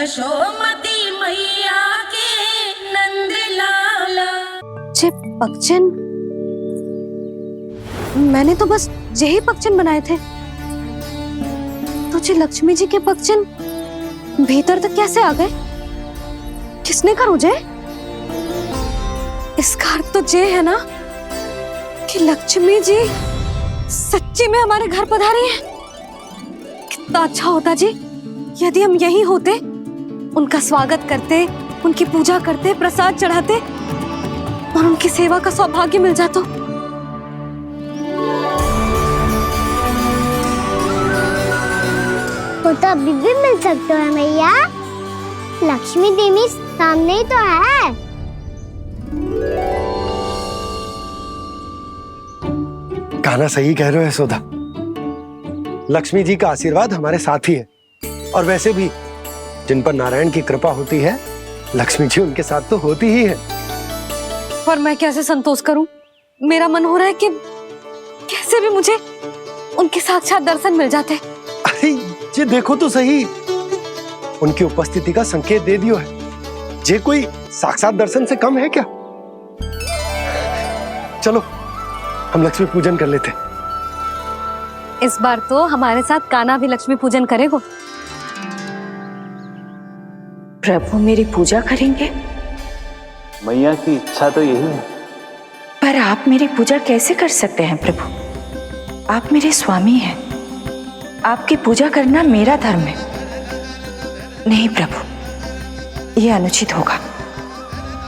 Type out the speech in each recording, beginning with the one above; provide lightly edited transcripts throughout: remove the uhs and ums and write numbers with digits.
यशोमती मैया के नंद लाला। जे पगचन, मैंने तो बस यही पगचन बनाए थे, तो जे लक्ष्मी जी के पगचन भीतर तक कैसे आ गए? किसने कहा मुझे? इसका अर्थ तो ये है ना कि लक्ष्मी जी सच्ची में हमारे घर पधारी हैं। कितना अच्छा होता जी यदि हम यहीं होते, उनका स्वागत करते, उनकी पूजा करते, प्रसाद चढ़ाते और उनकी सेवा का सौभाग्य मिल जाता। वो तो अभी भी मिल सकते हैं मैया, लक्ष्मी देवी सामने ही तो है। कान्हा सही कह रहे हो यशोदा, लक्ष्मी जी का आशीर्वाद हमारे साथ ही है। और वैसे भी जिन पर नारायण की कृपा होती है, लक्ष्मी जी उनके साथ तो होती ही है। पर मैं कैसे संतोष करूं? मेरा मन हो रहा है कि कैसे भी मुझे उनके साक्षात दर्शन मिल जाते। अरे ये देखो तो सही, उनकी उपस्थिति का संकेत दे दियो है। ये कोई साक्षात दर्शन से कम है क्या? चलो हम लक्ष्मी पूजन कर लेते। इस बार तो हमारे साथ कान्हा भी लक्ष्मी पूजन करेगा। प्रभु मेरी पूजा करेंगे? मैया की इच्छा तो यही है। पर आप मेरी पूजा कैसे कर सकते हैं प्रभु? आप मेरे स्वामी हैं, आपकी पूजा करना मेरा धर्म है। नहीं प्रभु, यह अनुचित होगा।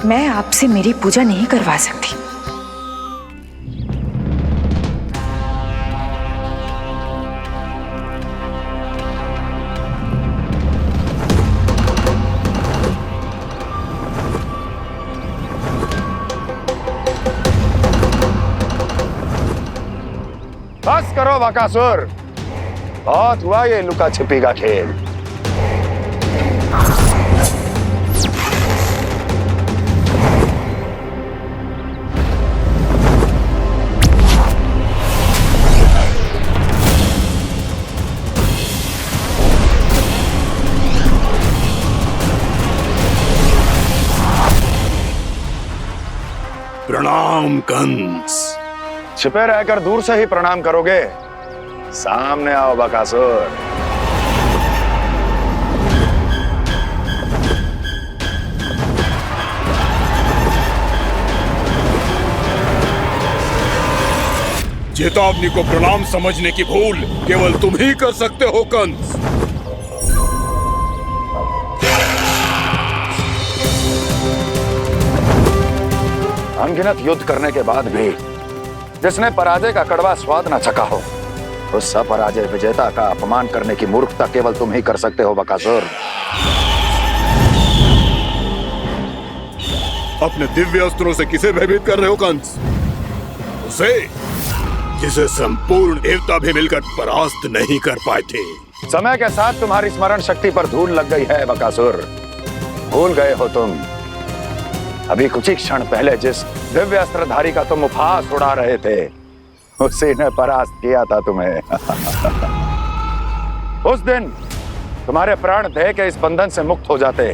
मैं आपसे मेरी पूजा नहीं करवा सकती। बस करो बकासुर, बहुत हुआ ये लुका छिपी का खेल। प्रणाम कंस। छिपे रहकर दूर से ही प्रणाम करोगे? सामने आओ बकासुर। चेतावनी को प्रणाम समझने की भूल केवल तुम ही कर सकते हो कंस। अनगिनत युद्ध करने के बाद भी जिसने पराजय का कड़वा स्वाद न चखा हो, उस अपराजय विजेता का अपमान करने की मूर्खता केवल तुम ही कर सकते हो बकासुर। अपने दिव्य अस्त्रों से किसे भयभीत कर रहे हो कंस? उसे जिसे संपूर्ण देवता भी मिलकर परास्त नहीं कर पाए थे। समय के साथ तुम्हारी स्मरण शक्ति पर धूल लग गई है बकासुर। भूल गए हो तुम अभी कुछ ही क्षण पहले जिस दिव्य अस्त्रधारी का तुम उपहास उड़ा रहे थे, उसी ने परास्त किया था तुम्हें। उस दिन तुम्हारे प्राण देह के इस बंधन से मुक्त हो जाते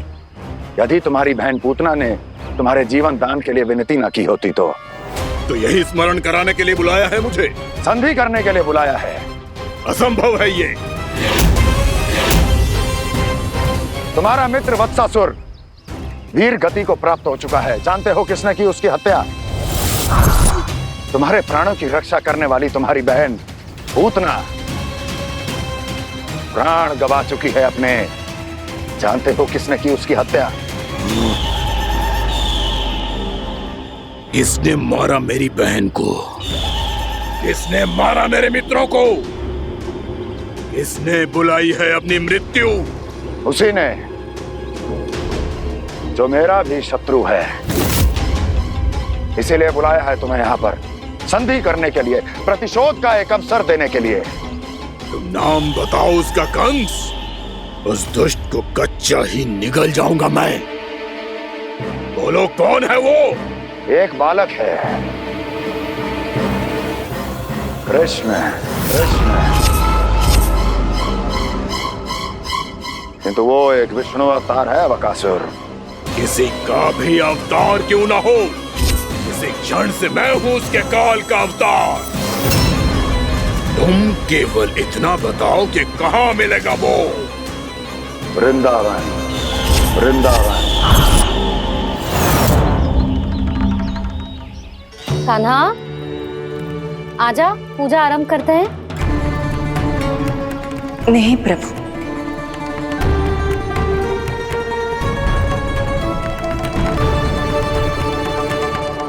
यदि तुम्हारी बहन पूतना ने तुम्हारे जीवन दान के लिए विनती न की होती। तो यही स्मरण कराने के लिए बुलाया है मुझे? संधि करने के लिए बुलाया है। असंभव है ये। तुम्हारा मित्र वत्सासुर वीर गति को प्राप्त हो चुका है। जानते हो किसने की उसकी हत्या? तुम्हारे प्राणों की रक्षा करने वाली तुम्हारी बहन पूतना प्राण गवा चुकी है अपने। जानते हो किसने की उसकी हत्या? किसने मारा मेरी बहन को? किसने मारा मेरे मित्रों को? किसने बुलाई है अपनी मृत्यु? उसी ने जो मेरा भी शत्रु है। इसीलिए बुलाया है तुम्हें यहाँ पर संधि करने के लिए, प्रतिशोध का एक अवसर देने के लिए। तुम नाम बताओ उसका कंस। उस दुष्ट को कच्चा ही निगल जाऊंगा मैं। बोलो कौन है वो? एक बालक है, कृष्ण। कृष्ण किंतु वो एक विष्णु अवतार है बकासुर। किसी का भी अवतार क्यों ना हो, इसी क्षण से मैं हूं उसके काल का अवतार। तुम केवल इतना बताओ कि कहां मिलेगा वो। वृंदावन, वृंदावन। कान्हा, आजा, पूजा आरंभ करते हैं। नहीं प्रभु,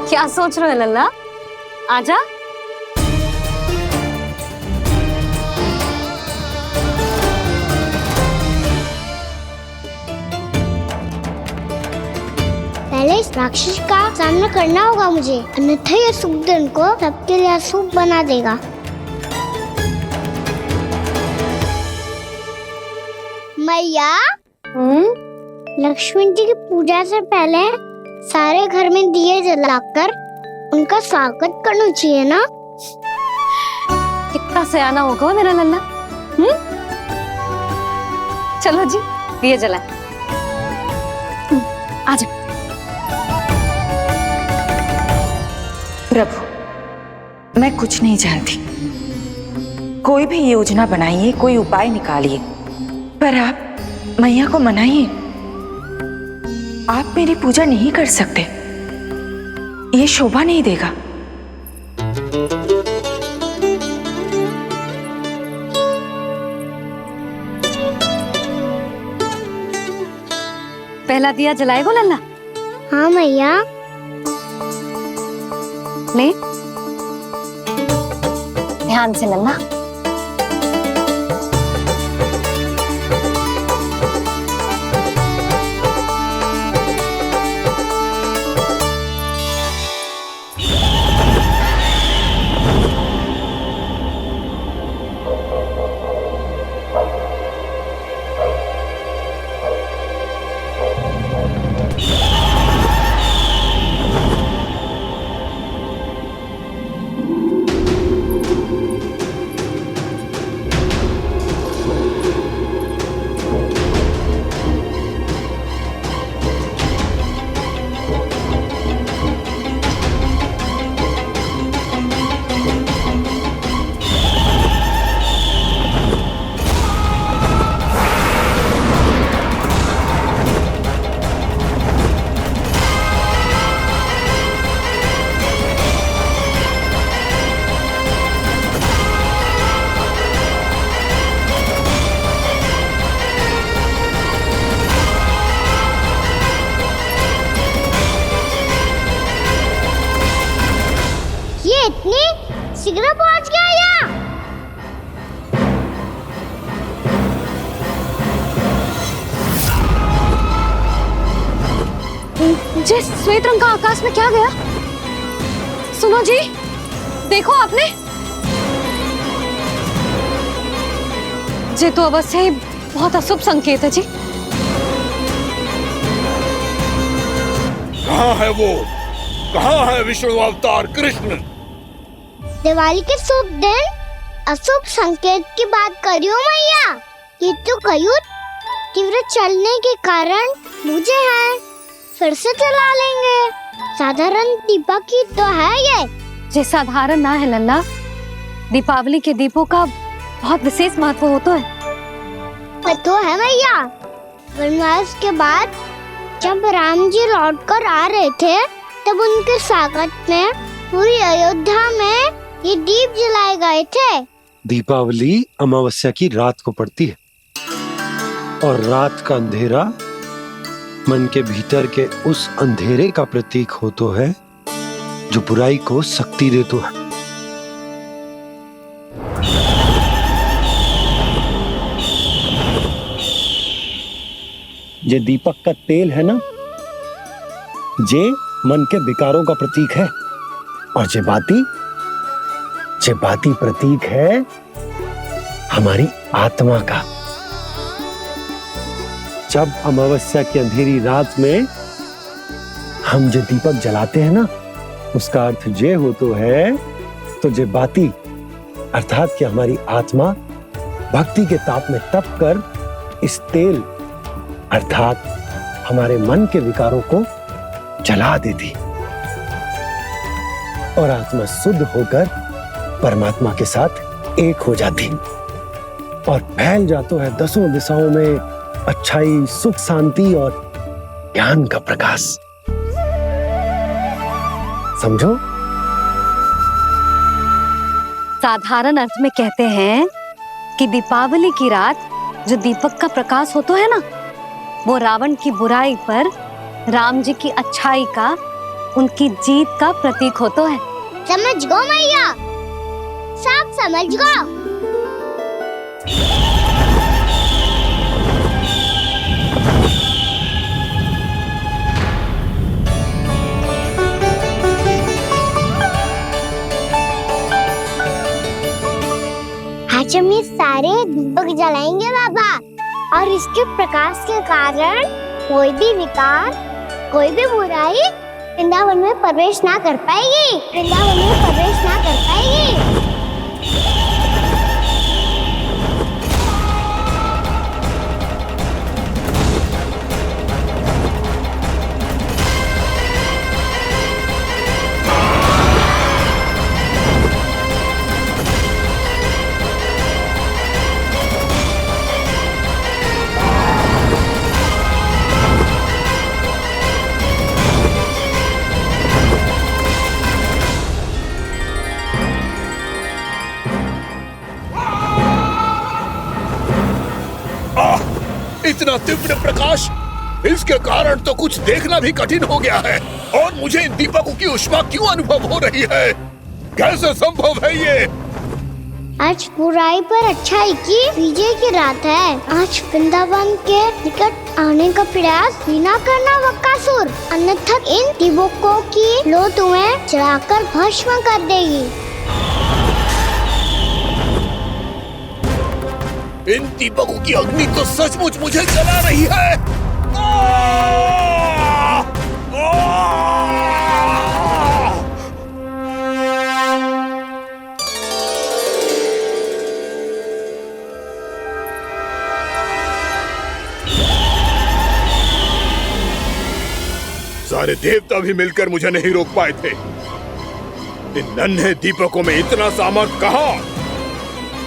क्या सोच रहे हो लल्ला? आजा। पहले इस राक्षस का सामना करना होगा मुझे, अन्यथा ये शुभ दिन को सबके लिए अशुभ बना देगा। मैया, लक्ष्मी जी की पूजा से पहले सारे घर में दिए जलाकर उनका स्वागत करना चाहिए ना। कितना सयाना होगा मेरा लल्ला। चलो जी, दिए जलाए। आजा। प्रभु, मैं कुछ नहीं जानती। कोई भी योजना बनाइए, कोई उपाय निकालिए, पर आप मैया को मनाइए। आप मेरी पूजा नहीं कर सकते, ये शोभा नहीं देगा। पहला दिया जलाएगो लल्ला? हाँ मैया। ले, ध्यान से लल्ला। इतनी शीघ्र पहुंच गया यहाँ? जे श्वेत रंग का आकाश में क्या गया? सुनो जी, देखो आपने। जे तो अवश्य ही बहुत अशुभ संकेत है जी। कहाँ है वो? कहाँ है विष्णु अवतार कृष्ण? दिवाली के शुभ दिन अशुभ संकेत की बात करियो मैया। ये तो कयूत तीव्र चलने के कारण मुझे है, फिर से चला लेंगे। साधारण दीपक ही तो है ये साधारण ना है लल्ला, दीपावली के दीपों का बहुत विशेष महत्व होता है। तो है मैया। वनवास के बाद जब राम जी लौट कर आ रहे थे, तब उनके स्वागत में पूरी अयोध्या में ये दीप जलाए गए थे। दीपावली अमावस्या की रात को पड़ती है और रात का अंधेरा मन के भीतर के उस अंधेरे का प्रतीक होतो है जो बुराई को शक्ति देतो है। ये दीपक का तेल है ना, जे मन के विकारों का प्रतीक है, और जे बाती प्रतीक है हमारी आत्मा का। जब अमावस्या की अंधेरी रात में हम जो दीपक जलाते हैं ना, उसका अर्थ जे हो तो है, तो जे बाती अर्थात कि हमारी आत्मा भक्ति के ताप में तप कर इस तेल अर्थात हमारे मन के विकारों को जला देती और आत्मा शुद्ध होकर परमात्मा के साथ एक हो जाती और फैल जाता है दसों दिशाओं में अच्छाई, सुख, शांति और ज्ञान का प्रकाश। समझो? साधारण अर्थ में कहते हैं कि दीपावली की रात जो दीपक का प्रकाश होता है ना, वो रावण की बुराई पर राम जी की अच्छाई का, उनकी जीत का प्रतीक होता है। समझ गो मैया, सब समझ गो। आज हम ये सारे दीपक जलाएंगे बाबा, और इसके प्रकाश के कारण कोई भी विकार, कोई भी बुराई वृंदावन में प्रवेश ना कर पाएगी, वृंदावन में प्रवेश ना कर पाएगी। इतना तीव्र प्रकाश, इसके कारण तो कुछ देखना भी कठिन हो गया है। और मुझे इन दीपकों की उष्मा क्यों अनुभव हो रही है? कैसे संभव है ये? आज बुराई पर अच्छाई की विजय की रात है। आज वृंदावन के निकट आने का प्रयास भी ना करना बकासुर, अन्यथा इन दीपकों की लो तुम्हें जलाकर भस्म कर देगी। इन दीपकों की अग्नि तो सचमुच मुझे जला रही है। सारे देवता भी मिलकर मुझे नहीं रोक पाए थे। इन नन्हे दीपकों में इतना सामर्थ कहां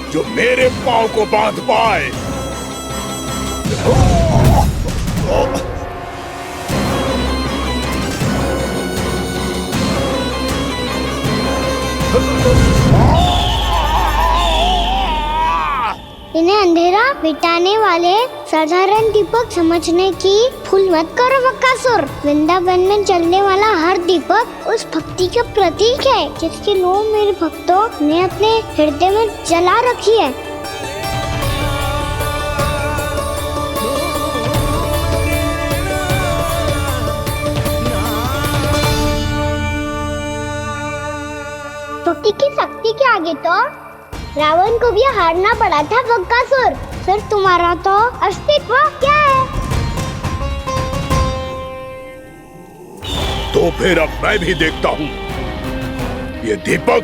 जो मेरे पांव को बांध पाए। इन्हें अंधेरा मिटाने वाले साधारण दीपक समझने की भूल मत करो बकासुर। वृंदावन में जलने वाला हर दीपक उस भक्ति का प्रतीक है जिसकी लो मेरे भक्तों ने अपने हृदय में जला रखी है। भक्ति की शक्ति के आगे तो रावण को भी हारना पड़ा था बकासुर। फिर तुम्हारा तो अस्तित्व क्या है? तो फिर अब मैं भी देखता हूँ ये दीपक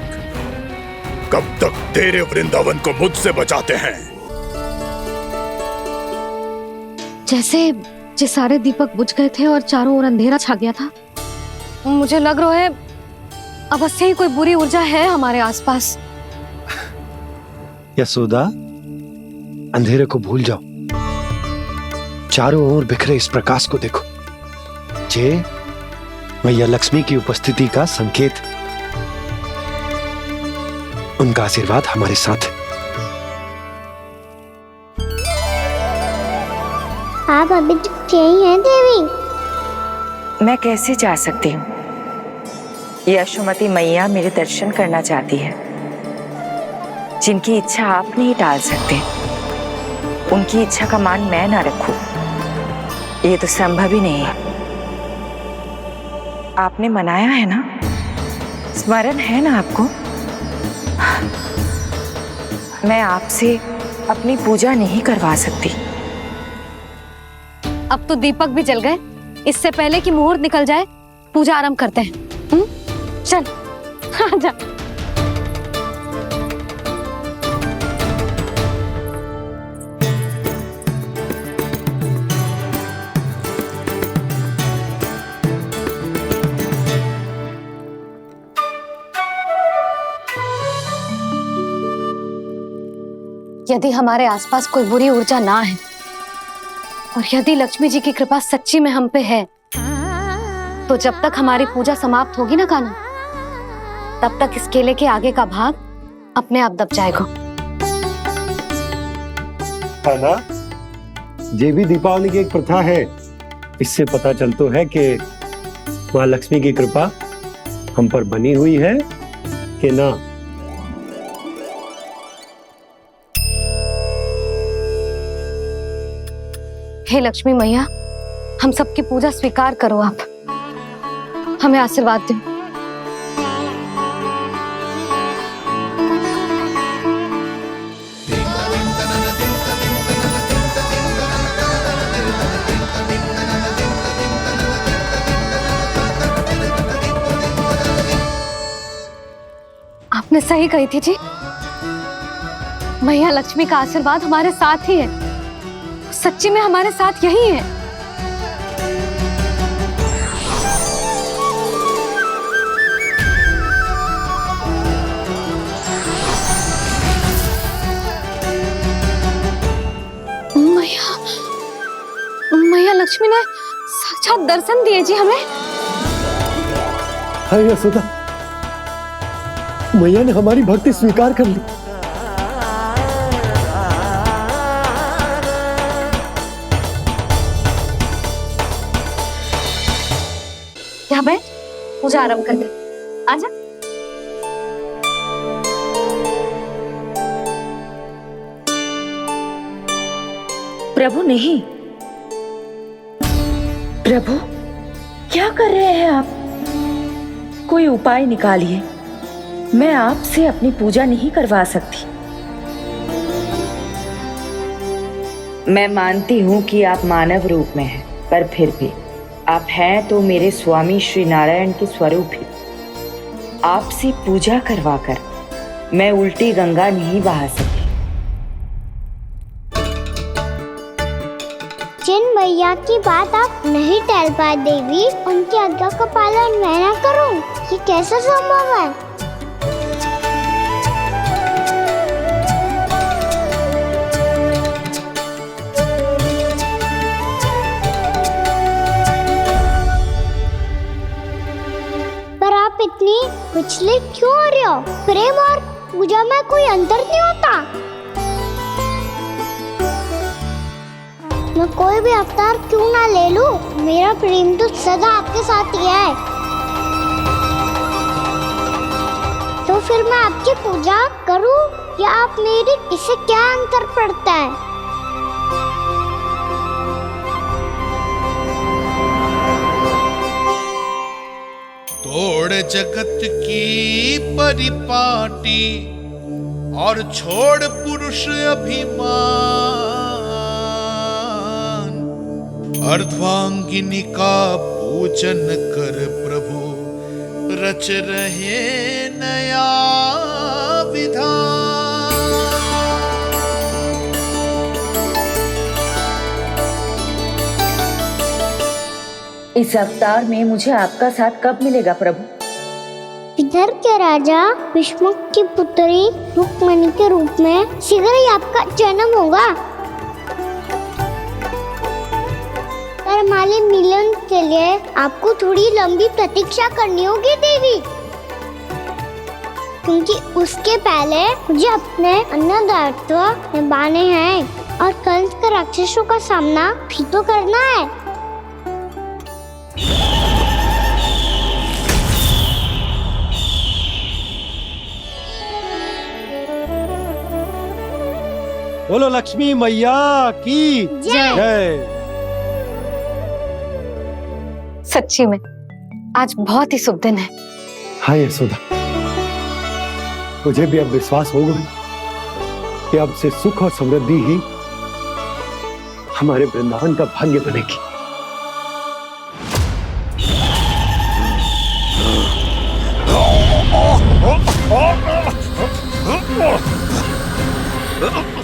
कब तक तेरे वृंदावन को मुझसे बचाते हैं। जैसे ये सारे दीपक बुझ गए थे और चारों ओर अंधेरा छा गया था, मुझे लग रहा है अवश्य ही कोई बुरी ऊर्जा है हमारे आसपास। यशोदा, अंधेरे को भूल जाओ, चारों ओर बिखरे इस प्रकाश को देखो। जे मैया लक्ष्मी की उपस्थिति का संकेत, उनका आशीर्वाद हमारे साथ है। आप अभी तक यही हैं देवी? मैं कैसे जा सकती हूँ? यशोमती मैया मेरे दर्शन करना चाहती है। जिनकी इच्छा आप नहीं टाल सकते, उनकी इच्छा का मान मैं ना रखूं, ये तो संभव ही नहीं है। आपने मनाया है ना, स्मरण है ना आपको? मैं आपसे अपनी पूजा नहीं करवा सकती। अब तो दीपक भी जल गए, इससे पहले कि मुहूर्त निकल जाए पूजा आरंभ करते हैं। चल आजा। यदि हमारे आसपास कोई बुरी ऊर्जा ना है और यदि लक्ष्मी जी की कृपा सच्ची में हम पे है, तो जब तक हमारी पूजा समाप्त होगी ना कान्हा, तब तक इस केले के आगे का भाग अपने आप दब जाएगा। कान्हा, ये भी दीपावली की एक प्रथा है। इससे पता चलता है कि माँ लक्ष्मी की कृपा हम पर बनी हुई है कि ना। हे लक्ष्मी मैया, हम सबकी पूजा स्वीकार करो, आप हमें आशीर्वाद दो। आपने सही कही थी जी, मैया लक्ष्मी का आशीर्वाद हमारे साथ ही है। सच्ची में हमारे साथ यही है। मैया लक्ष्मी ने साक्षात दर्शन दिए जी हमें। हाय यशोदा, मैया ने हमारी भक्ति स्वीकार कर ली। यहाँ बैठ, पूजा आरंभ कर दे। आजा। प्रभु नहीं, प्रभु क्या कर रहे हैं आप? कोई उपाय निकालिए, मैं आपसे अपनी पूजा नहीं करवा सकती। मैं मानती हूँ कि आप मानव रूप में हैं, पर फिर भी आप हैं तो मेरे स्वामी श्री नारायण के स्वरूप ही। आपसे पूजा करवाकर मैं उल्टी गंगा नहीं बहा सकी। जिन भैया की बात आप नहीं टाल पाए देवी, उनकी आज्ञा का पालन मैं ना करूं, ये कैसे संभव है? पर आप इतनी विचलित क्यों हो रहे हो? प्रेम और पूजा में कोई अंतर नहीं होता। मैं कोई भी अवतार क्यों ना ले लूं, मेरा प्रेम तो सदा आपके साथ ही है। तो फिर मैं आपकी पूजा करूं या आप मेरी, इससे क्या अंतर पड़ता है? तोड़ जगत की परिपाटी और छोड़ पुरुष अभिमान, अर्धांगिनी का पूजन कर प्रभु, रच रहे नया विधान। इस अवतार में मुझे आपका साथ कब मिलेगा प्रभु? इधर के राजा भीष्मक की पुत्री रुक्मणी के रूप में शीघ्र ही आपका जन्म होगा। पर हमारे मिलन के लिए आपको थोड़ी लंबी प्रतीक्षा करनी होगी देवी, क्योंकि उसके पहले मुझे अपने अन्य दायित्व निभाने हैं और कंस के राक्षसों का सामना भी तो करना है। बोलो लक्ष्मी मैया की जय। सच्ची में आज बहुत ही शुभ दिन है। हाँ यशोदा, मुझे भी अब विश्वास हो गया कि अब से सुख और समृद्धि ही हमारे वृंदावन का भाग्य बनेगी।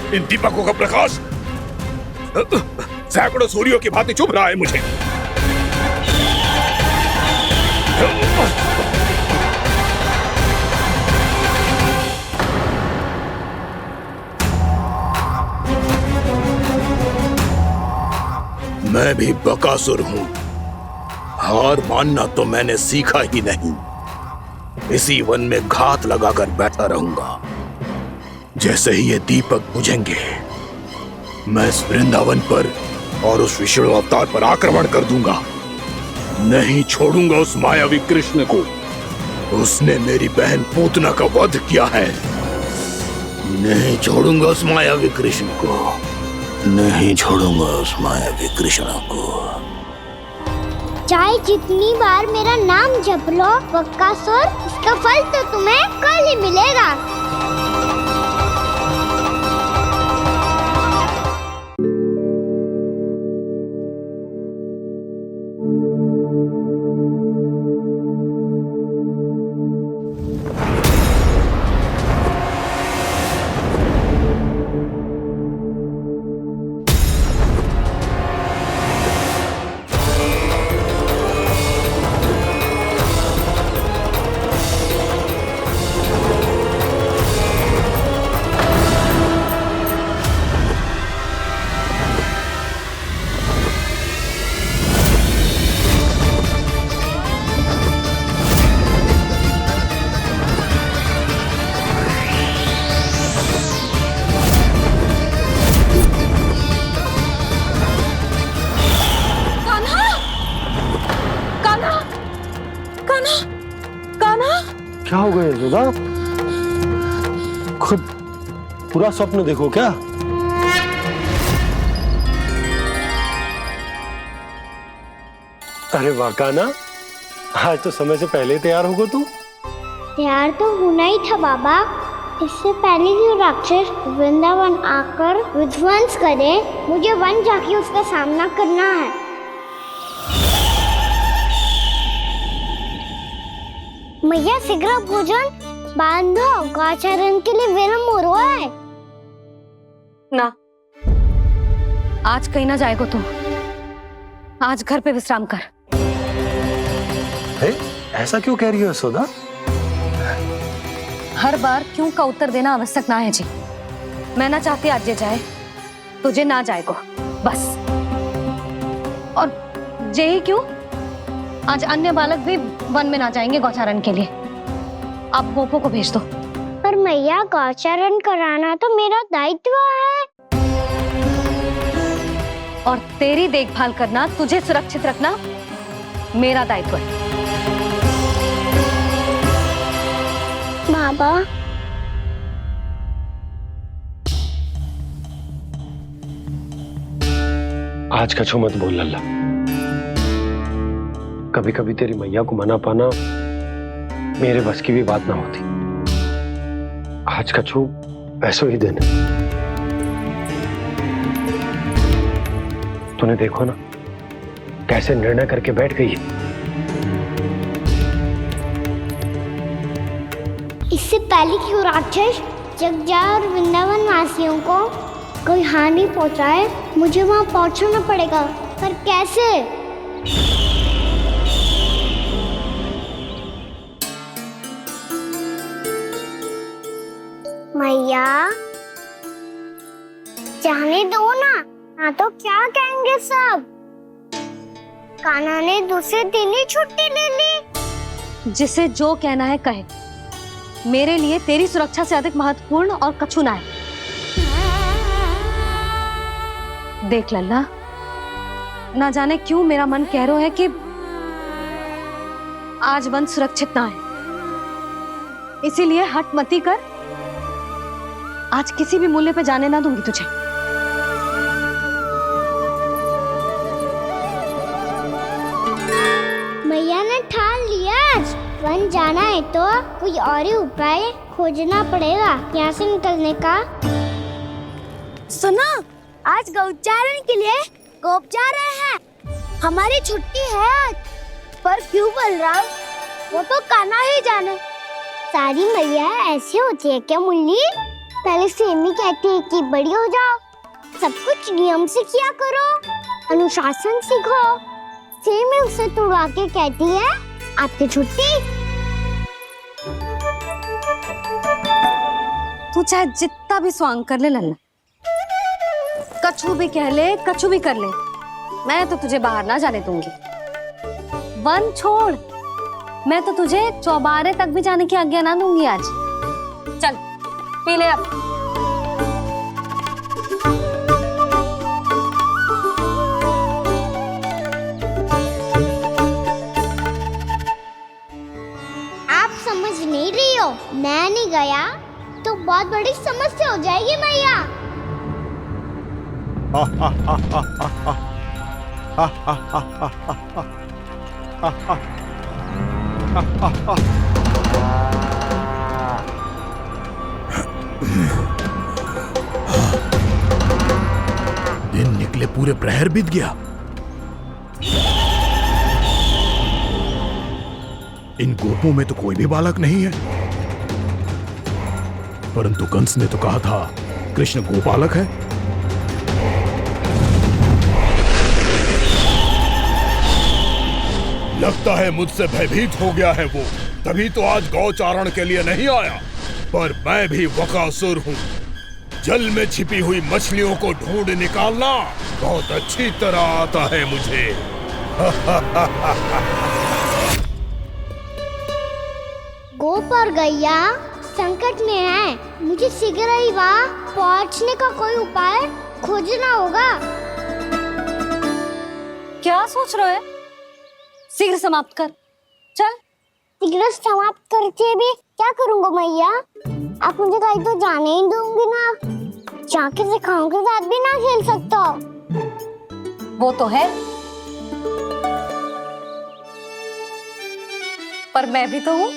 इन दीपकों का प्रकाश सैकड़ों सूर्यों की भांति चुभ रहा है मुझे। मैं भी बकासुर हूँ। हार मानना तो मैंने सीखा ही नहीं। इसी वन में घात लगाकर बैठा रहूंगा। जैसे ही ये दीपक बुझेंगे, मैं इस वृंदावन पर और उस विष्णु अवतार पर आक्रमण कर दूंगा। नहीं छोड़ूंगा उस मायावी कृष्ण को। उसने मेरी बहन पूतना का वध किया है। नहीं छोड़ूंगा उस मायावी कृष्ण को। नहीं छोड़ूंगा उस मायावी कृष्ण को। चाहे जितनी बार मेरा नाम जप लो बकासुर, इसका फल तो तुम्हें कल ही मिलेगा। क्या हो गया यशोदा? खुद पूरा स्वप्न देखो क्या? अरे वाह कान्हा, आज तो समय से पहले ही तैयार होगा तू। तैयार तो होना ही था बाबा। इससे पहले कि राक्षस वृंदावन आकर विध्वंस करे, मुझे वन जाके उसका सामना करना है। मैया शीघ्र भोजन बांधो, गौचरण के लिए विलंब हो रहा है। ना, आज कहीं ना जाएगा तुम। आज घर पे विश्राम कर। ऐसा क्यों कह रही हो यशोदा? हर बार क्यों का उत्तर देना आवश्यक ना है जी। मैं ना चाहती आज ये जाए, तुझे ना जाएगा बस। और जे ही क्यों, आज अन्य बालक भी वन में ना जाएंगे गौचारण के लिए। आप गोपो को भेज दो। पर मैया गौचरण कराना तो मेरा दायित्व है। और तेरी देखभाल करना, तुझे सुरक्षित रखना मेरा दायित्व है। बाबा, आज कछु मत बोल लल्ला। कभी कभी तेरी मैया को मना पाना मेरे बस की भी बात ना होती। आज कछु पैसों ही देने। तूने देखो ना कैसे निर्णय करके बैठ गई है। इससे पहले कि वो राक्षस जगजा और वृंदावन वासियों को कोई हानि पहुंचाए, मुझे वहां पहुंचना पड़ेगा। पर कैसे? मैया, जाने दो ना, हाँ तो क्या कहेंगे सब। कान्हा ने दूसरे दिन ही छुट्टी ले ली। जिसे जो कहना है कहे। मेरे लिए तेरी सुरक्षा से अधिक महत्वपूर्ण और कछु ना है। देख लल्ला, ना जाने क्यों मेरा मन कह रहा है कि आज वन सुरक्षित ना है। इसीलिए हट मती कर। आज किसी भी मूल्य पे जाने ना दूंगी तुझे। मैया ने ठान लिया, आज वन जाना है तो कोई और ही उपाय खोजना पड़ेगा यहाँ से निकलने का। सुनो, आज गौचारण के लिए गोप जा रहे हैं। हमारी छुट्टी है आज। पर क्यों बलराम? वो तो कान्हा ही जाने। सारी मैया ऐसी होती है क्या मुन्नी? पहले सेमी कहती है कि बड़ी हो जाओ, सब कुछ नियम से किया करो, अनुशासन सीखो। सेमी उसे तुड़वा के कहती है आपकी छुट्टी। तू चाहे जितना भी स्वांग कर ले लल्ला, कछु भी कह ले, कछु भी कर ले, मैं तो तुझे बाहर ना जाने दूंगी। वन छोड़, मैं तो तुझे चौबारे तक भी जाने की आज्ञा ना दूंगी आज। चल पी ले अब। आप समझ नहीं रही हो, मैं नहीं गया तो बहुत बड़ी समस्या हो जाएगी मैया। दिन निकले पूरे प्रहर बीत गया। इन गोपों में तो कोई भी बालक नहीं है, परंतु कंस ने तो कहा था कृष्ण गोपालक है। लगता है मुझसे भयभीत हो गया है वो, तभी तो आज गौचारण के लिए नहीं आया। पर मैं भी बकासुर हूँ, जल में छिपी हुई मछलियों को ढूंढ निकालना बहुत अच्छी तरह आता है मुझे। गोप और गैया संकट में है, मुझे शीघ्र ही वहाँ पहुँचने का कोई उपाय खोजना होगा। क्या सोच रहे है? शीघ्र समाप्त कर, चल। शीघ्र समाप्त करके भी क्या करूँगा मैया? आप मुझे कहीं तो जाने ही दूंगी ना, जाके सिखाओं के साथ भी ना खेल सकता। वो तो है, पर मैं भी तो हूँ,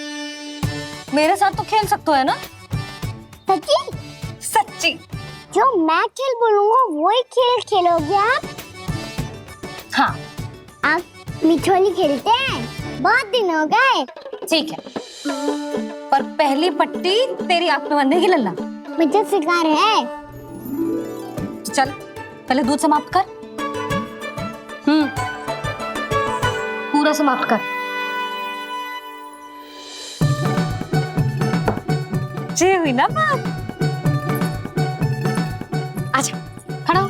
मेरे साथ तो खेल सकते हो है ना? सच्ची? सच्ची। जो मैं खेल बोलूँगा वही खेल खेलोगे आप? हाँ। आप मिठोली खेलते हैं? बहुत दिन हो गए। ठीक है, पर पहली पट्टी तेरी आंख में बनने की लल्ला। मुझे शिकार है। चल पहले दूध समाप्त कर। पूरा समाप्त कर। ये हुई ना बात। आजा, खड़ा हो।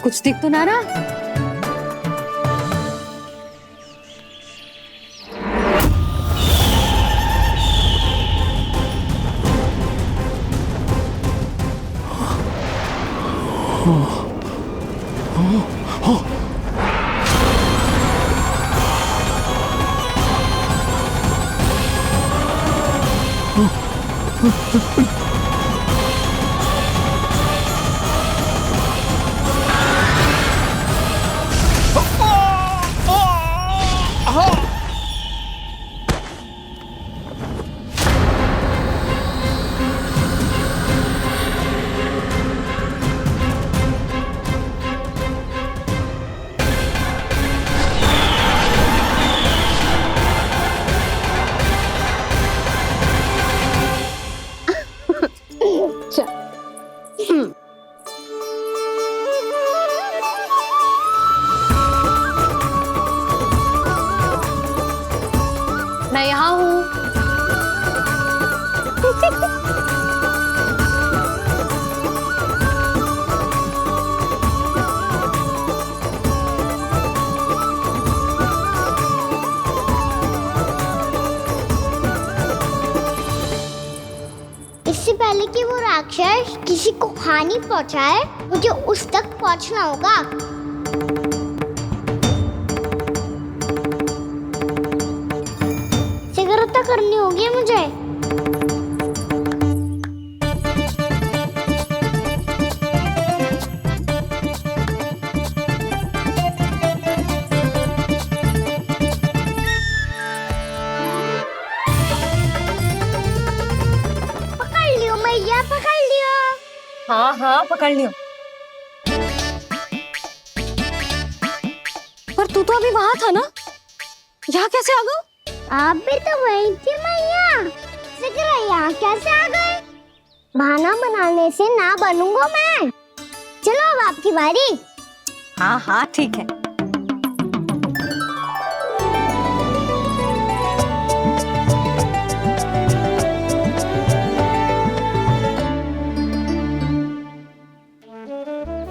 कुछ दिख तो ना रहा। मैं यहाँ हूँ। इससे पहले कि वो राक्षस किसी को हानि पहुंचाए, मुझे उस तक पहुंचना होगा। शीघ्रता करनी होगी मुझे। पकड़ लियो मैया, पकड़ लियो। हाँ हाँ पकड़ लियो। पर तू तो अभी वहां था ना, यहाँ कैसे आ गया? आप भी तो वही थी मैया, शीघ्र यहाँ कैसे आ गए? बहाना बनाने से ना बनूंगा मैं। चलो अब आपकी बारी। हाँ हाँ ठीक है।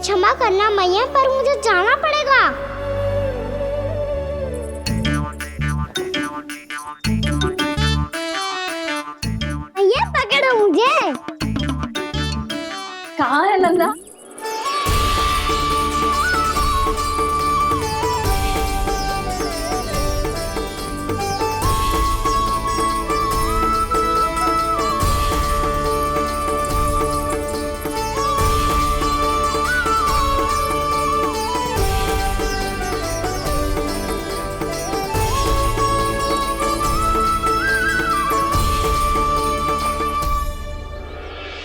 क्षमा करना मैया, पर मुझे जाना पड़ेगा। मैया पकड़ो मुझे। कहाँ है नंदा?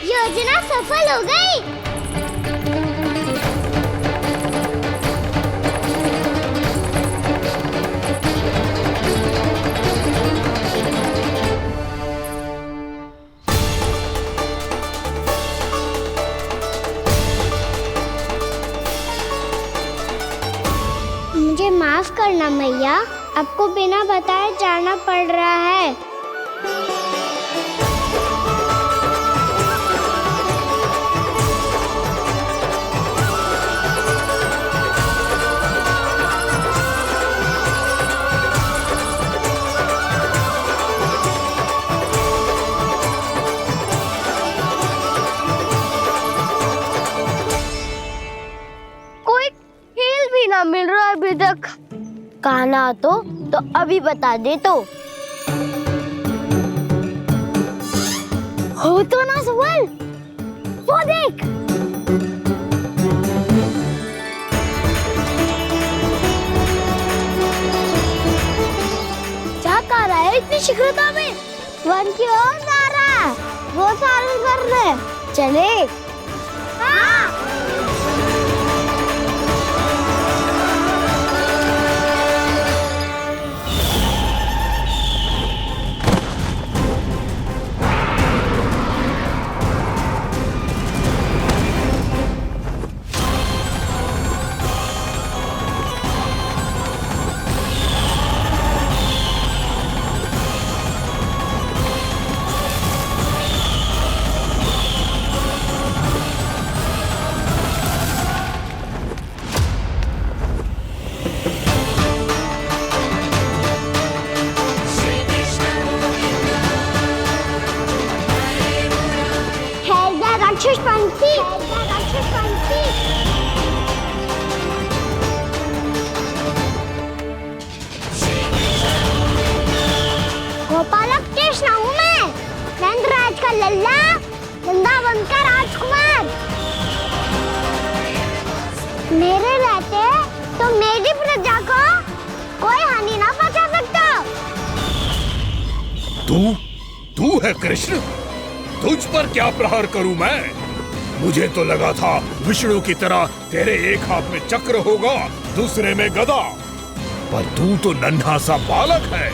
योजना सफल हो गई। मुझे माफ करना मैया, आपको बिना बताए जाना पड़ रहा है। कोई खेल भी ना मिल रहा है अभी तक। कहना तो अभी बता दे तो। हो तो ना सवाल, वो देख। क्या कर रहा है इतनी शीघ्रता में? वन की ओर जा रहा है, वो सारे कर रहे। चले। हाँ। राक्षस पंछी, राक्षस पंछी। गोपालक कृष्ण हूँ मैं, नंदराज का लल्ला, वृंदावन का राजकुमार। मेरे रहते तो मेरी प्रजा को कोई हानि ना पहुंचा सकता। तू है कृष्ण? तुझ पर क्या प्रहार करूं मैं? मुझे तो लगा था विष्णु की तरह तेरे एक हाथ में चक्र होगा, दूसरे में गदा, पर तू तो नन्हा सा बालक है।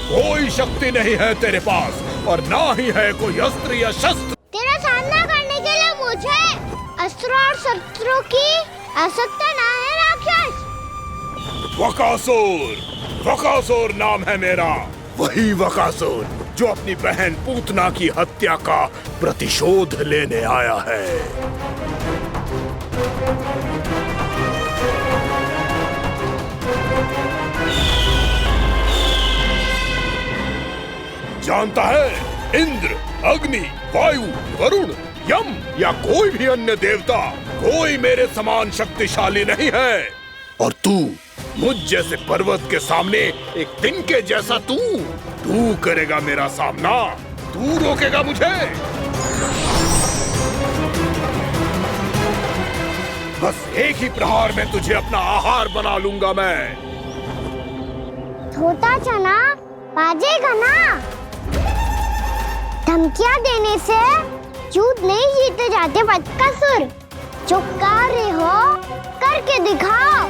कोई शक्ति नहीं है तेरे पास और ना ही है कोई अस्त्र या शस्त्र। तेरा सामना करने के लिए मुझे अस्त्र और शस्त्रों की आवश्यकता ना है राक्षस। वकासुर नाम है मेरा, वही वकासुर जो अपनी बहन पूतना की हत्या का प्रतिशोध लेने आया है। जानता है, इंद्र, अग्नि, वायु, वरुण, यम या कोई भी अन्य देवता कोई मेरे समान शक्तिशाली नहीं है। और तू मुझ जैसे पर्वत के सामने एक तिनके जैसा तू करेगा मेरा सामना? तू रोकेगा मुझे? बस एक ही प्रहार में तुझे अपना आहार बना लूंगा मैं। छोटा चना बाजेगा ना। धमकियां देने से युद्ध नहीं जीते जाते बदकसूर। जो कार्य हो करके दिखाओ।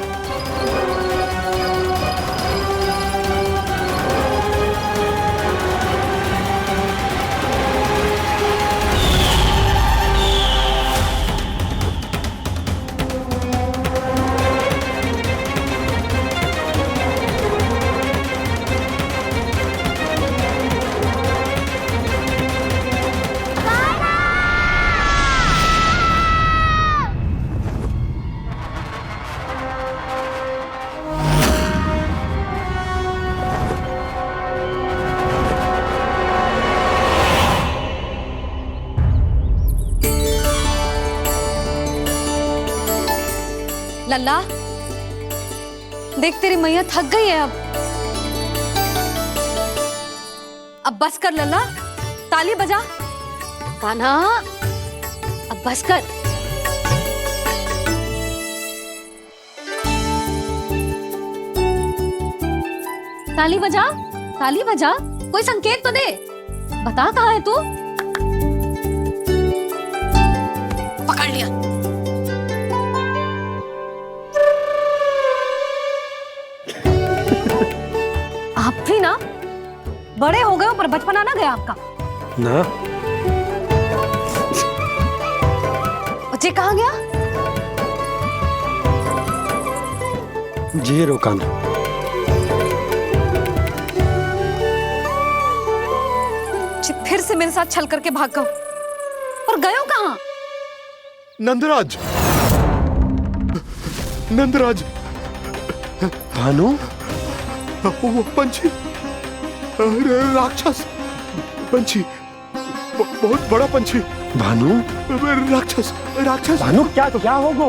लल्ला, देख तेरी मैया थक गई है अब बस कर लल्ला, ताली बजा। कान्हा, अब बस कर। ताली बजा, ताली बजा, कोई संकेत तो दे, बता कहाँ है तू? पकड़ लिया। आप भी ना बड़े हो गए हो, पर बचपना ना गया आपका ना। बच्चे कहाँ गया? जी रोकाना। फिर से मेरे साथ छल करके भाग गए, और गए हो कहाँ? नंदराज, नंदराज। भानु, वो पंछी, राक्षस पंछी, बहुत बड़ा पंछी। भानु, राक्षस, राक्षस। भानु, क्या होगा?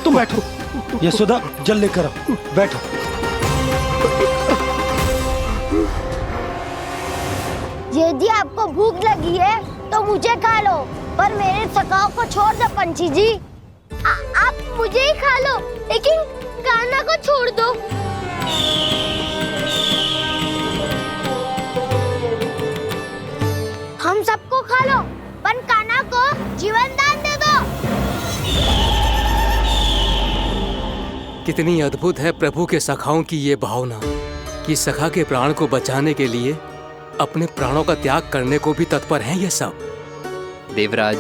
तुम बैठो, यशोदा जल लेकर आओ, बैठो। यदि आपको भूख लगी है तो मुझे खा लो, पर मेरे सखाओं को छोड़ दो पंछी जी। आप मुझे ही खा लो, लेकिन कान्हा को छोड़ दो। हम सबको खा लो, पर कान्हा को जीवन दान दे दो। कितनी अद्भुत है प्रभु के सखाओं की ये भावना कि सखा के प्राण को बचाने के लिए अपने प्राणों का त्याग करने को भी तत्पर हैं ये सब। देवराज,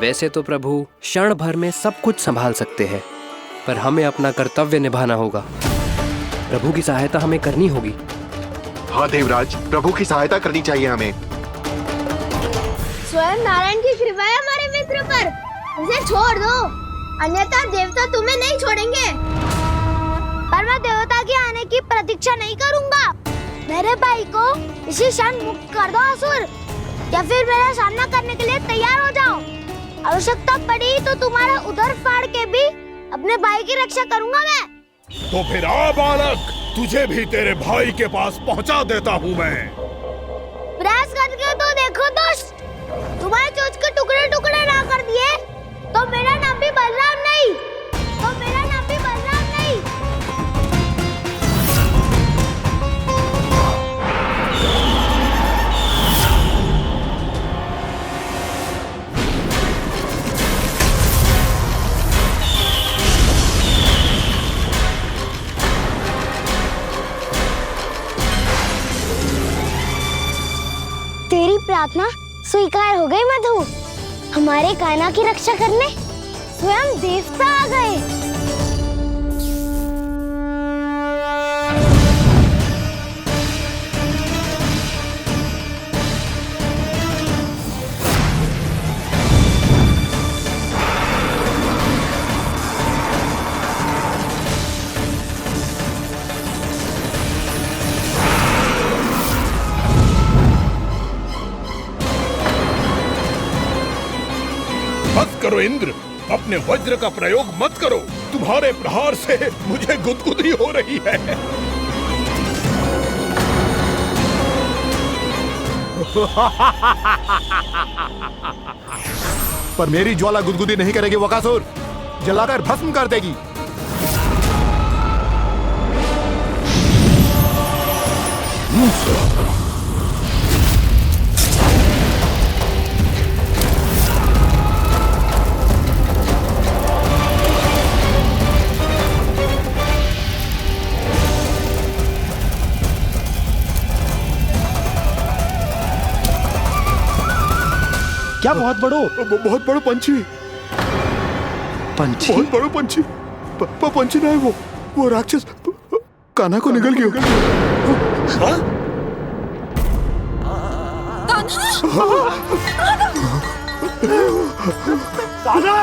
वैसे तो प्रभु क्षण भर में सब कुछ संभाल सकते हैं, पर हमें अपना कर्तव्य निभाना होगा। प्रभु की सहायता हमें करनी होगी। हाँ देवराज, प्रभु की सहायता करनी चाहिए हमें। स्वयं नारायण की कृपा है हमारे मित्र पर, उसे छोड़ दो, अन्यथा देवता तुम्हें नहीं छोड़ेंगे। पर मैं देवता के आने की प्रतीक्षा नहीं करूंगा। मेरे भाई को इसी क्षण मुक्त कर दो असुर, या फिर मेरा सामना करने के लिए तैयार हो जाओ। आवश्यकता पड़ी तो तुम्हारा उधर फाड़ के भी अपने भाई की रक्षा करूंगा मैं। तो फिर आ बालक, तुझे भी तेरे भाई के पास पहुंचा देता हूँ मैं। प्रयास करके तो देखो दोस्त, तुम्हारे चोंच के टुकड़े टुकड़े ना कर दिए तो मेरा नाम भी बलराम नहीं, तो मेरा नाम भी बलराम नहीं। तेरी प्रार्थना स्वीकार हो गई मधु। हमारे कान्हा की रक्षा करने स्वयं देवता आ गए। मत करो इंद्र, अपने वज्र का प्रयोग मत करो। तुम्हारे प्रहार से मुझे गुदगुदी हो रही है। पर मेरी ज्वाला गुदगुदी नहीं करेगी बकासुर, जलाकर भस्म कर देगी। क्या बहुत बड़ो? बहुत बड़ा पंछी। पंछी? बहुत बड़ा पंछी। पंछी ना है वो राक्षस कान्हा को निगल गया। हाँ? कान्हा!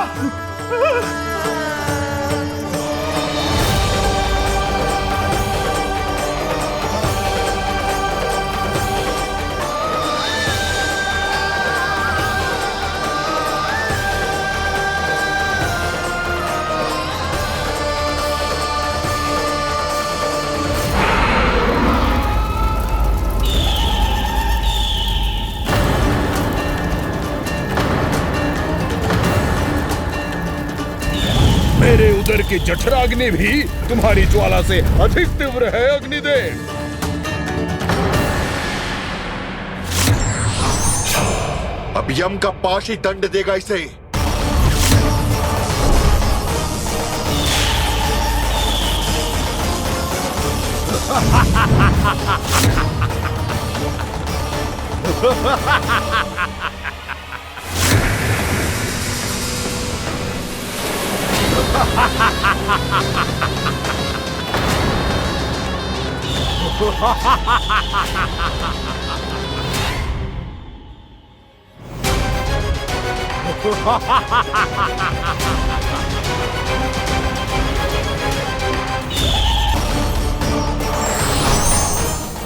कि जठराग्नि भी तुम्हारी ज्वाला से अधिक तीव्र है अग्निदेव। अब यम का पाश ही दंड देगा इसे।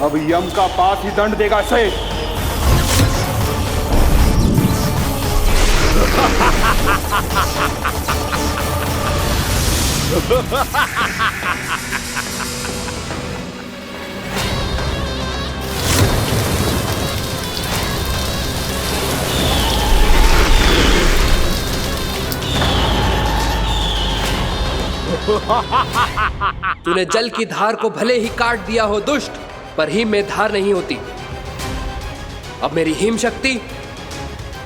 अब यम का पास ही दंड देगा इसे। तूने जल की धार को भले ही काट दिया हो दुष्ट, पर हिम में धार नहीं होती। अब मेरी हिम शक्ति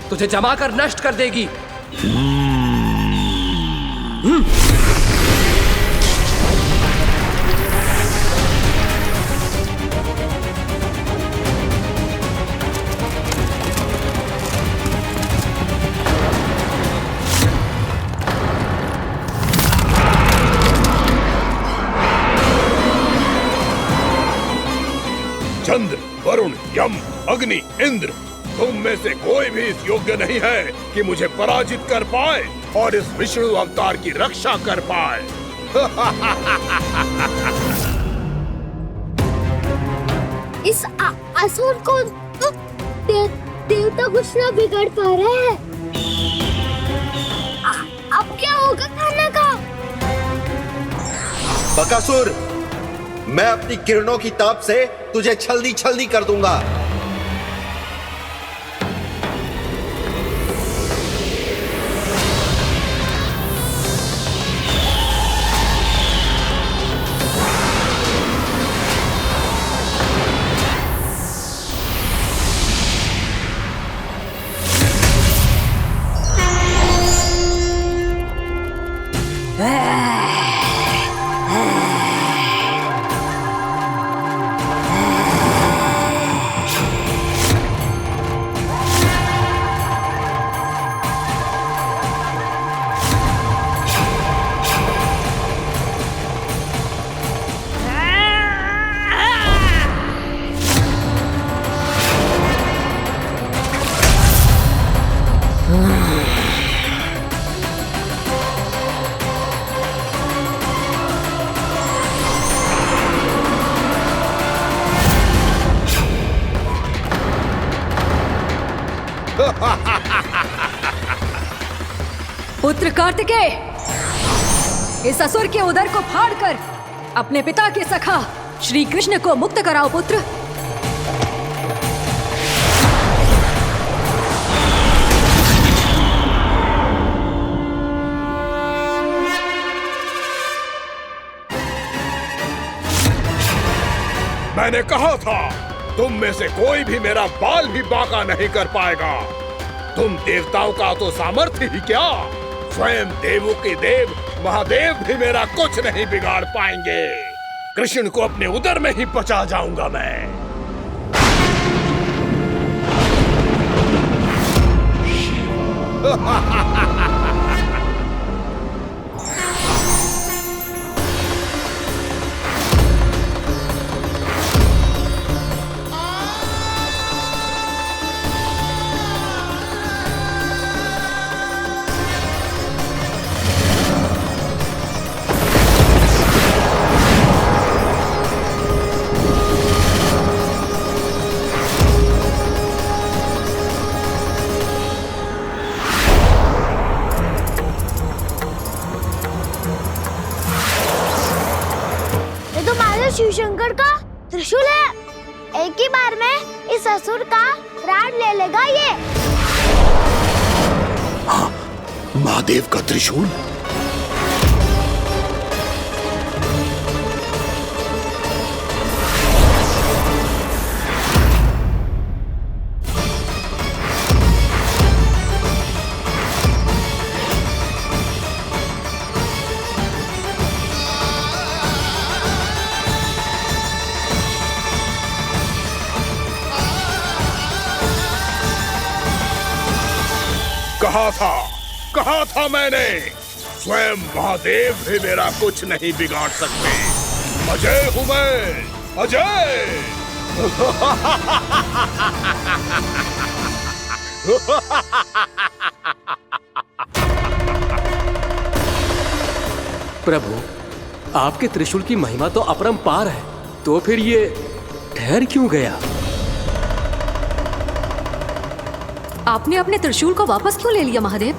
तुझे जमा कर नष्ट कर देगी। चंद्र, वरुण, यम, अग्नि, इंद्र, तुम में से कोई भी इस योग्य नहीं है कि मुझे पराजित कर पाए और इस विष्णु अवतार की रक्षा कर पाए। इस असुर को देवता कुछ ना बिगाड़ पा रहे हैं। अब क्या होगा खाना का? बकासुर, मैं अपनी किरणों की ताप से तुझे छल्दी छल्दी कर दूंगा। पुत्र कार्तिकेय, इस असुर के उदर को फाड़कर अपने पिता के सखा श्री कृष्ण को मुक्त कराओ पुत्र। मैंने कहा था, तुम में से कोई भी मेरा बाल भी बांका नहीं कर पाएगा। तुम देवताओं का तो सामर्थ्य ही क्या, स्वयं देवों के देव महादेव भी मेरा कुछ नहीं बिगाड़ पाएंगे। कृष्ण को अपने उदर में ही पचा जाऊंगा मैं। शिव शंकर का त्रिशूल है। एक ही बार में इस असुर का प्राण ले लेगा ये। हाँ, महादेव का त्रिशूल। कहा था मैंने, स्वयं महादेव भी मेरा कुछ नहीं बिगाड़ सकते। अजय हूं मैं, अजय। प्रभु, आपके त्रिशूल की महिमा तो अपरंपार है, तो फिर ये ठहर क्यों गया? आपने अपने त्रिशूल को वापस क्यों ले लिया महादेव?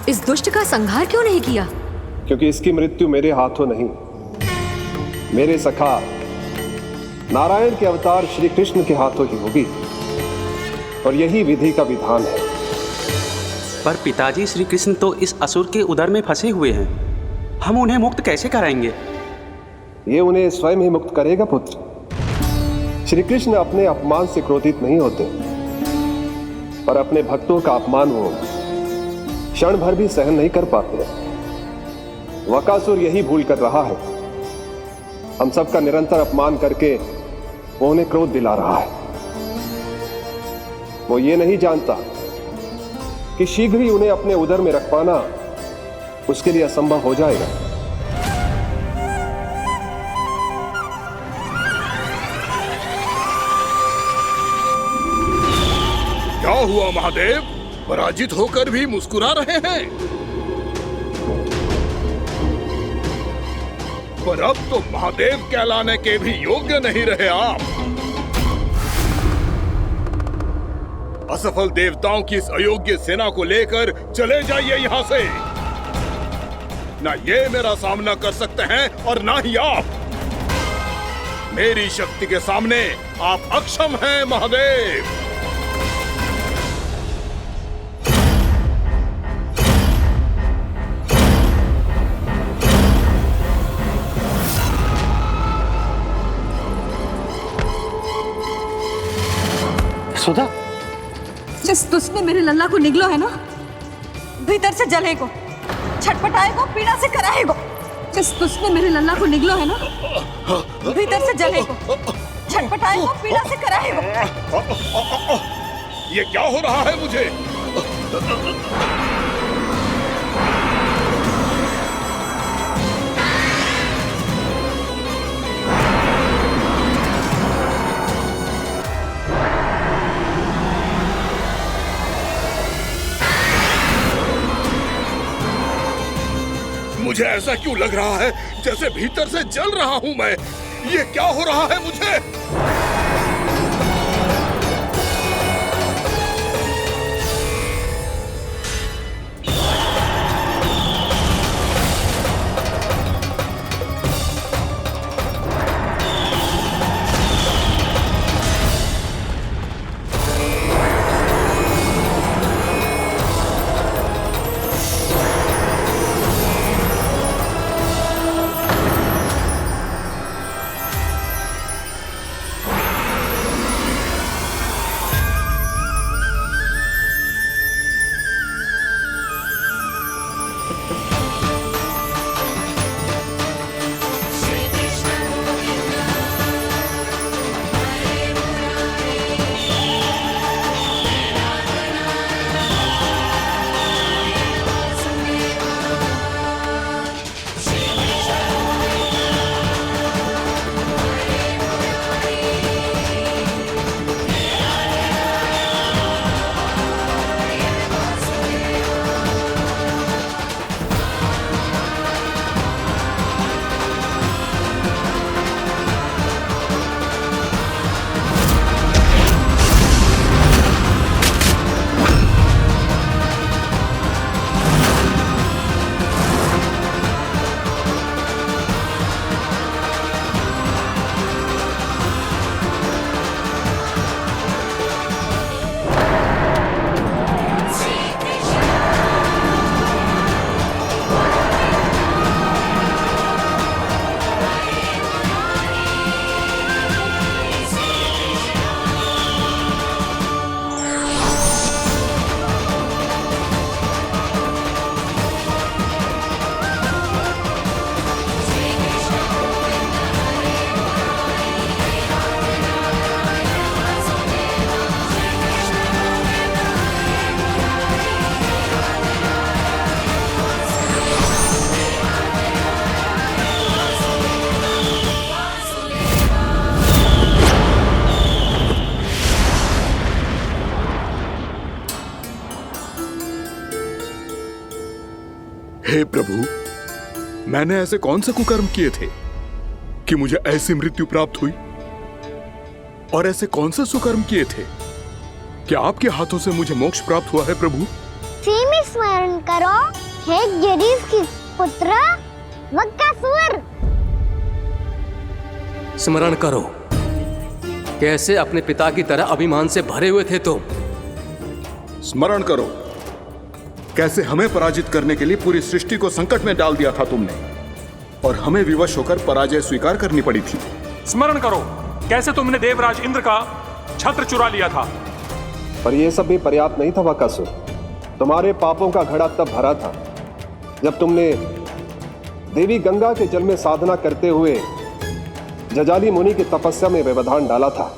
इस दुष्ट का संहार क्यों नहीं किया? क्योंकि इसकी मृत्यु मेरे हाथों नहीं, मेरे सखा नारायण के अवतार श्री कृष्ण के हाथों ही होगी, और यही विधि का विधान है। पर पिताजी, श्री कृष्ण तो इस असुर के उदर में फंसे हुए हैं, हम उन्हें मुक्त कैसे कराएंगे? ये उन्हें स्वयं ही मुक्त करेगा पुत्र। श्री कृष्ण अपने अपमान से क्रोधित नहीं होते, पर अपने भक्तों का अपमान वो क्षण भर भी सहन नहीं कर पाते। वकासुर यही भूल कर रहा है, हम सबका निरंतर अपमान करके वो उन्हें क्रोध दिला रहा है। वो ये नहीं जानता कि शीघ्र ही उन्हें अपने उदर में रख पाना उसके लिए असंभव हो जाएगा। क्या हुआ महादेव, पराजित होकर भी मुस्कुरा रहे हैं? पर अब तो महादेव कहलाने के भी योग्य नहीं रहे आप। असफल देवताओं की इस अयोग्य सेना को लेकर चले जाइए यहाँ से। ना ये मेरा सामना कर सकते हैं और ना ही आप। मेरी शक्ति के सामने आप अक्षम हैं महादेव। सुधा, जिस दुष्ट ने मेरे लल्ला को निगलो है ना, भीतर से जलेगो, छटपटाएगो, पीड़ा से कराएगो। जिस दुष्ट ने मेरे लल्ला को निगलो है ना, भीतर से जलेगो, छटपटाएगो, पीड़ा से कराएगो। ये क्या हो रहा है मुझे? मुझे ऐसा क्यों लग रहा है जैसे भीतर से जल रहा हूं मैं? ये क्या हो रहा है मुझे? मैंने ऐसे कौन से कुकर्म किए थे कि मुझे ऐसी मृत्यु प्राप्त हुई? और ऐसे कौन से सुकर्म किए थे कि आपके हाथों से मुझे मोक्ष प्राप्त हुआ है प्रभु? में स्मरण करो, हे जरीफ की पुत्र बकासुर। स्मरण करो, कैसे अपने पिता की तरह अभिमान से भरे हुए थे तुम। स्मरण करो, कैसे हमें पराजित करने के लिए पूरी सृष्टि को संकट में डाल दिया था तुमने, और हमें विवश होकर पराजय स्वीकार करनी पड़ी थी। स्मरण करो, कैसे तुमने देवराज इंद्र का छत्र चुरा लिया था। पर यह सब भी पर्याप्त नहीं था बकासुर। तुम्हारे पापों का घड़ा तब भरा था जब तुमने देवी गंगा के जल में साधना करते हुए जजाली मुनि की तपस्या में व्यवधान डाला था।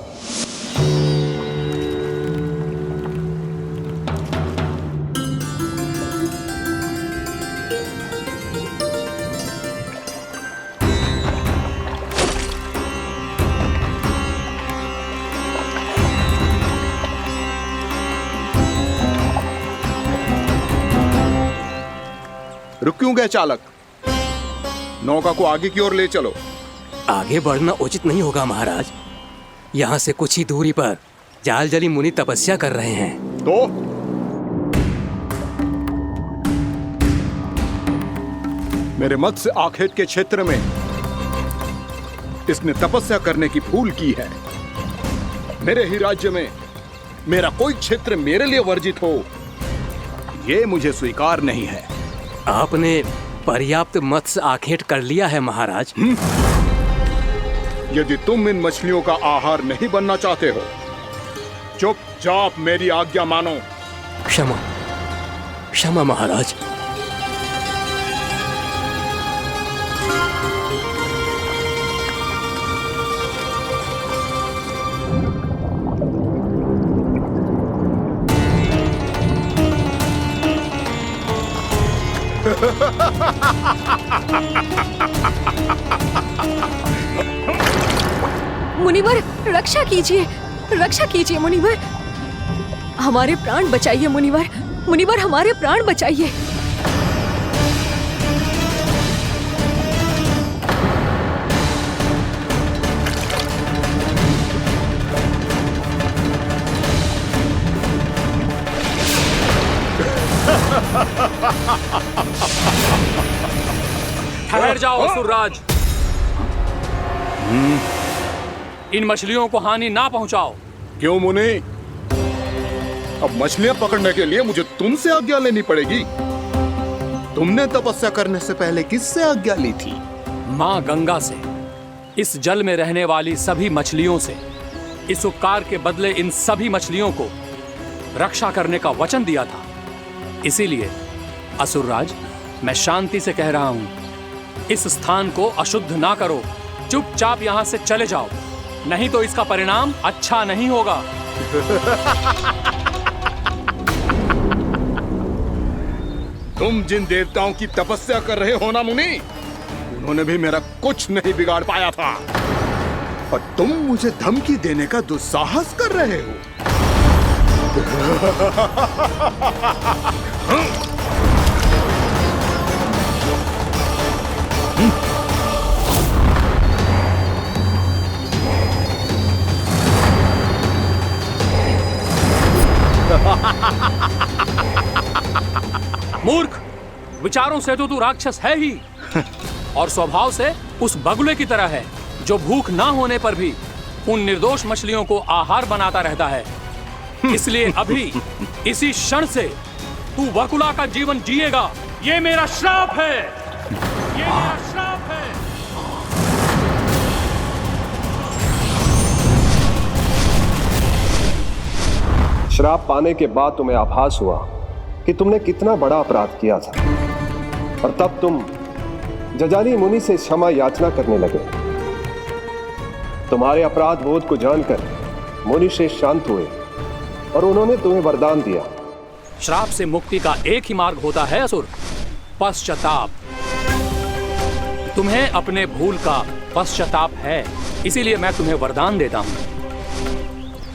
रुक क्यों गए चालक? नौका को आगे की ओर ले चलो। आगे बढ़ना उचित नहीं होगा महाराज। यहाँ से कुछ ही दूरी पर जालजली मुनि तपस्या कर रहे हैं। तो मेरे मत्स्य आखेट के क्षेत्र में इसने तपस्या करने की भूल की है। मेरे ही राज्य में मेरा कोई क्षेत्र मेरे लिए वर्जित हो, यह मुझे स्वीकार नहीं है। आपने पर्याप्त मत्स्य आखेट कर लिया है महाराज। यदि तुम इन मछलियों का आहार नहीं बनना चाहते हो, चुपचाप मेरी आज्ञा मानो। क्षमा, क्षमा महाराज। मुनिवर, रक्षा कीजिए, रक्षा कीजिए मुनिवर। हमारे प्राण बचाइए मुनिवर, मुनिवर हमारे प्राण बचाइए। ठहर जाओ असुरराज, इन मछलियों को हानि ना पहुंचाओ। क्यों मुनि? अब मछलियां पकड़ने के लिए मुझे तुमसे आज्ञा लेनी पड़ेगी। तुमने तपस्या करने से पहले किससे आज्ञा ली थी? मां गंगा से, इस जल में रहने वाली सभी मछलियों से। इस उपकार के बदले इन सभी मछलियों को रक्षा करने का वचन दिया था। इसीलिए असुरराज, मैं शांति से कह रहा हूं, इस स्थान को अशुद्ध ना करो। चुपचाप यहां से चले जाओ, नहीं तो इसका परिणाम अच्छा नहीं होगा। तुम जिन देवताओं की तपस्या कर रहे हो ना मुनि, उन्होंने भी मेरा कुछ नहीं बिगाड़ पाया था, और तुम मुझे धमकी देने का दुस्साहस कर रहे हो। मूर्ख, विचारों से तो तू राक्षस है ही, और स्वभाव से उस बगुले की तरह है जो भूख ना होने पर भी उन निर्दोष मछलियों को आहार बनाता रहता है। इसलिए अभी इसी क्षण से तू बकुला का जीवन जिएगा। ये मेरा श्राप है, ये मेरा श्राप है। श्राप पाने के बाद तुम्हें आभास हुआ कि तुमने कितना बड़ा अपराध किया था, और तब तुम जजाली मुनि से क्षमा याचना करने लगे। तुम्हारे अपराध बोध को जानकर मुनि श्रेष्ठ शांत हुए और उन्होंने तुम्हें वरदान दिया। श्राप से मुक्ति का एक ही मार्ग होता है असुर, पश्चाताप। तुम्हें अपने भूल का पश्चाताप है, इसीलिए मैं तुम्हें वरदान देता हूं।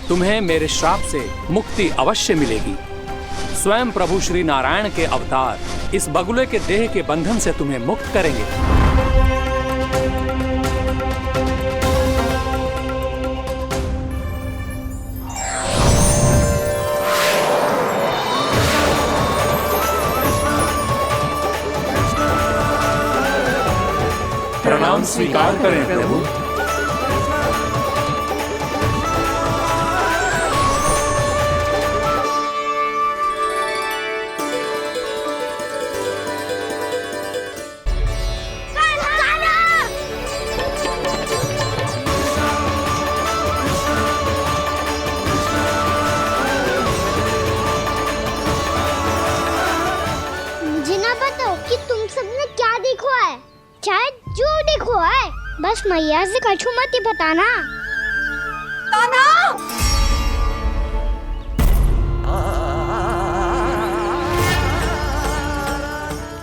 तुम्हें मेरे श्राप से मुक्ति अवश्य मिलेगी। स्वयं प्रभु श्री नारायण के अवतार इस बगुले के देह के बंधन से तुम्हें मुक्त करेंगे। प्रणाम स्वीकार करें प्रभु। मुझे ना बताओ कि तुम सबने क्या देखा है, शायद जो देखो है, बस मैया से कछु मत ही बताना। कान्हा!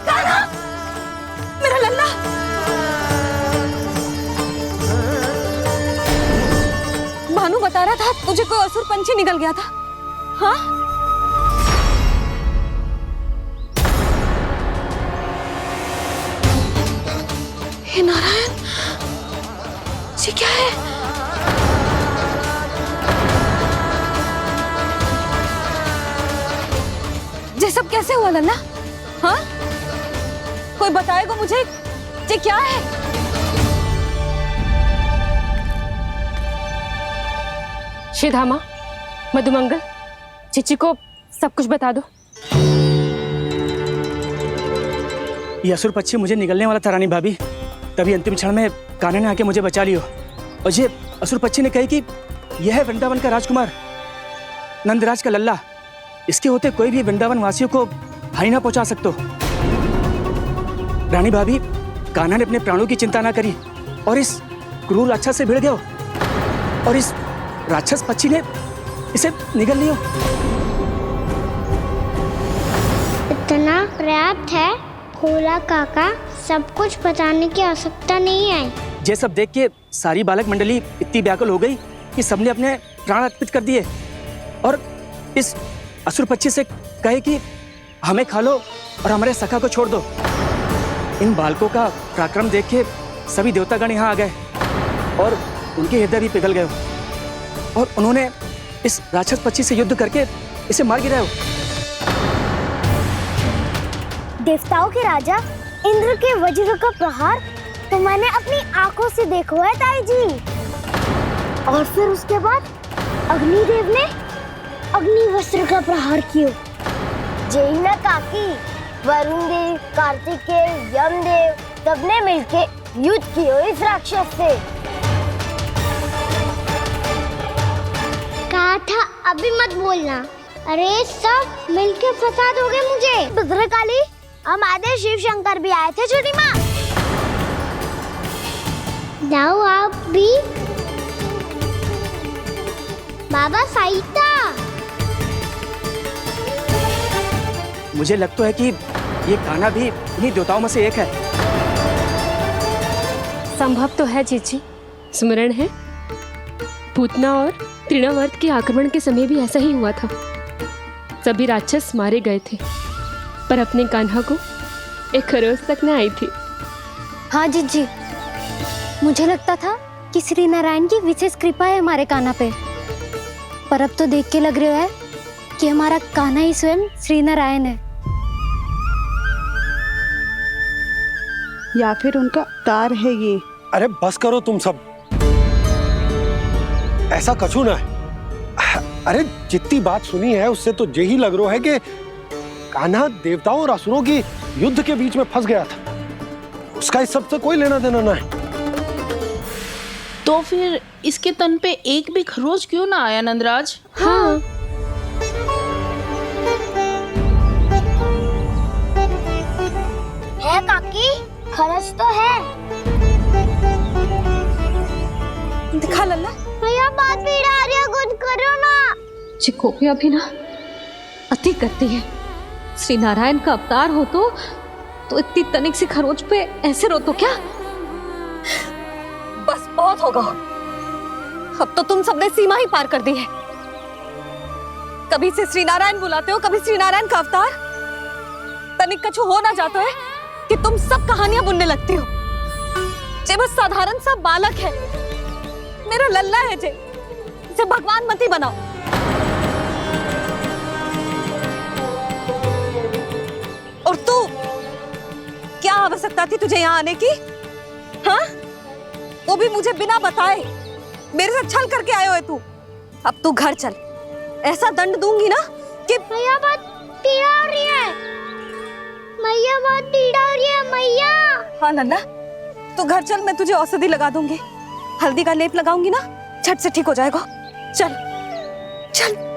कान्हा! मेरा लल्ला! भानु बता रहा था तुझे कोई असुर पंछी निकल गया था। हाँ? हे नारायण, ये क्या है? ये सब कैसे हुआ लल्ला? हाँ? कोई बताएगा मुझे ये क्या है? श्रीधामा, मधुमंगल, चिची को सब कुछ बता दो। ये असुर पक्षी मुझे निगलने वाला था रानी भाभी, तभी अंतिम क्षण में कान्हा ने आके मुझे बचा लियो। और ये असुर पक्षी ने कही कि यह है वृंदावन का राजकुमार, नंदराज का लल्ला। इसके होते कोई भी वृंदावन वासियों को हानि ना पहुंचा सकते। रानी भाभी, कान्हा ने अपने प्राणों की चिंता ना करी और इस क्रूर राक्षस से भिड़ गयो और इस राक्षस पक्षी ने इसे निगल लियो। इतना पर्याप्त है भोला काका, सब कुछ बताने की आवश्यकता नहीं है। ये सब देख के सारी बालक मंडली इतनी व्याकुल हो गई कि सबने अपने प्राण अर्पित कर दिए और इस असुर पक्षी से कहे कि हमें खा लो और हमारे सखा को छोड़ दो। इन बालकों का पराक्रम देख के सभी देवतागण यहाँ आ गए और उनके हृदय भी पिघल गए और उन्होंने इस राक्षस पक्षी से युद्ध करके इसे मार गिराया। देवताओं के राजा इंद्र के वज्र का प्रहार तो मैंने अपनी आंखों से देखा है ताई जी। और फिर उसके बाद अग्निदेव ने अग्निवस्त्र का प्रहार किया। जय ना काकी, वरुण देव, कार्तिकेय, यमदेव सबने मिलके युद्ध किया इस राक्षस से। कहा था अभी मत बोलना। अरे सब मिलके फंसा दोगे मुझे। भद्रकाली, हमारे शिव शंकर भी आए थे छोटी माँ। जाओ आप भी। बाबा साईता, मुझे लगता है कि ये कान्हा भी इन्हीं देवताओं में से एक है। संभव तो है चीची। स्मरण है, पूतना और तृणावर्त के आक्रमण के समय भी ऐसा ही हुआ था। सभी राक्षस मारे गए थे पर अपने कान्हा को एक खरोच तक न आई थी। हाँ जीजी, मुझे लगता था कि श्री नारायण की विशेष कृपा है हमारे कान्हा पे, पर अब तो देख के लग रहा है कि हमारा कान्हा ही स्वयं श्री नारायण है। या फिर उनका अवतार है ये। अरे बस करो तुम सब, ऐसा कछु ना है। अरे जितनी बात सुनी है उससे तो यही लग रहा है कि कान्हा देवताओं और असुरों की युद्ध के बीच में फंस गया था। उसका इस सब से कोई लेना देना ना है। तो फिर इसके तन पे एक भी खरोच क्यों ना आया नंदराज? हाँ, है काकी, खरच तो है। दिखा लल्ला। भैया बात पीड़ा आ रही है, कुछ करो ना। चिकोपिया भी ना अति करती है। श्री नारायण का अवतार हो तो इतनी तनिक सी खरोच पे ऐसे रो तो क्या? बस बहुत होगा। अब तो तुम सबने सीमा ही पार कर दी है। कभी से श्री नारायण बुलाते हो, कभी श्री नारायण का अवतार। तनिक कछु हो ना जाता है कि तुम सब कहानियां बुनने लगती हो। जे बस साधारण सा बालक है, मेरा लल्ला है जे, इसे भगवान मती बनाओ। और तू, क्या आवश्यकता थी तुझे यहाँ आने की? हाँ, वो भी मुझे बिना बताए। मेरे साथ छल करके आए हो तू। अब तू घर चल, ऐसा दंड दूंगी ना कि मैया बहुत पीड़ा हो रही है। मैया बहुत पीड़ा हो रही है मैया। हाँ नन्ना, तू घर चल, मैं तुझे औषधि लगा दूंगी। हल्दी का लेप लगाऊंगी ना, झट से ठीक हो जाएगा। चल चल।